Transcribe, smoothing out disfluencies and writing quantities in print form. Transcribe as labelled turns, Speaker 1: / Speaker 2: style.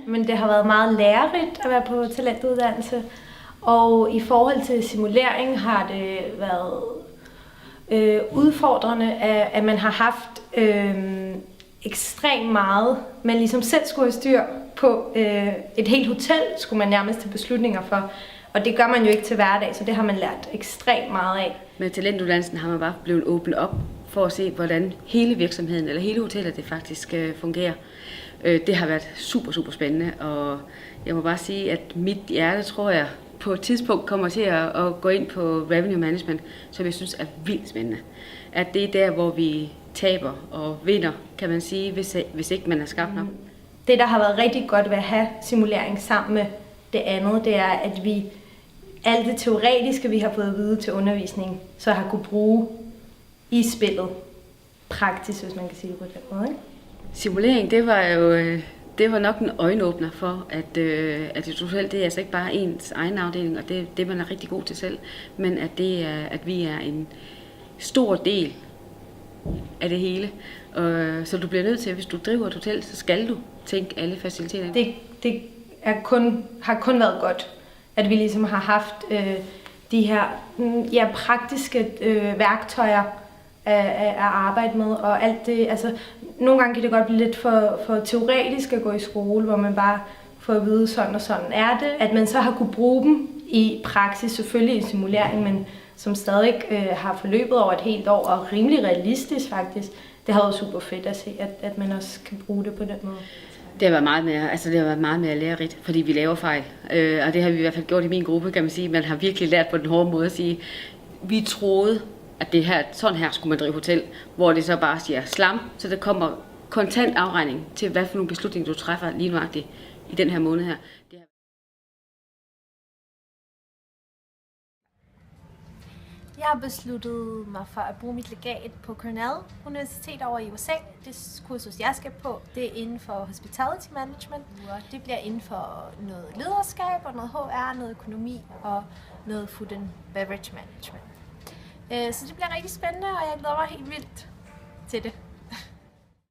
Speaker 1: Men det har været meget lærerigt at være på talentuddannelse. Og i forhold til simulering har det været udfordrende, at man har haft ekstremt meget, man ligesom selv skulle have styr på. Et helt hotel skulle man nærmest tage beslutninger for, og det gør man jo ikke til hverdag, så det har man lært ekstremt meget af.
Speaker 2: Med talentuddannelsen har man bare blevet åbnet op for at se, hvordan hele virksomheden eller hele hotellet det faktisk fungerer. Det har været super, super spændende, og jeg må bare sige, at mit hjerte, tror jeg, på et tidspunkt kommer til at gå ind på revenue management, som jeg synes er vildt spændende. At det er der, hvor vi taber og vinder, kan man sige, hvis ikke man er skarp nok.
Speaker 1: Det, der har været rigtig godt ved at have simulering sammen med det andet, det er, at vi alt det teoretiske, vi har fået at vide til undervisning, så har kunne bruge i spillet praktisk, hvis man kan sige det på den måde. Ikke?
Speaker 2: Simulering, det var nok en øjenåbner for, at et hotel, det er altså ikke bare ens egen afdeling, og det man er rigtig god til selv, men at vi er en stor del af det hele. Så du bliver nødt til, hvis du driver et hotel, så skal du tænke alle faciliteter.
Speaker 1: Det har kun været godt, at vi ligesom har haft de her praktiske værktøjer at arbejde med, og alt det, altså nogle gange kan det godt blive lidt for teoretisk at gå i skole, hvor man bare får at vide sådan og sådan er det. At man så har kunne bruge dem i praksis, selvfølgelig i simulering, men som stadig har forløbet over et helt år, og rimelig realistisk faktisk. Det har været super fedt at se, at man også kan bruge det på den måde.
Speaker 2: Det har været meget mere lærerigt, fordi vi laver fejl. Og det har vi i hvert fald gjort i min gruppe, kan man sige. Man har virkelig lært på den hårde måde at sige, vi troede, at det her, sådan her skulle man drive hotel, hvor det så bare siger slam, så der kommer kontant afregning til, hvad for nogle beslutninger du træffer lige nøjagtigt i den her måned her.
Speaker 3: Jeg har besluttet mig for at bruge mit legat på Cornell Universitet over i USA. Det kursus, jeg skal på, det er inden for Hospitality Management. Det bliver inden for noget lederskab og noget HR, noget økonomi og noget Food and Beverage Management. Så det bliver rigtig spændende, og jeg glæder mig helt vildt til det.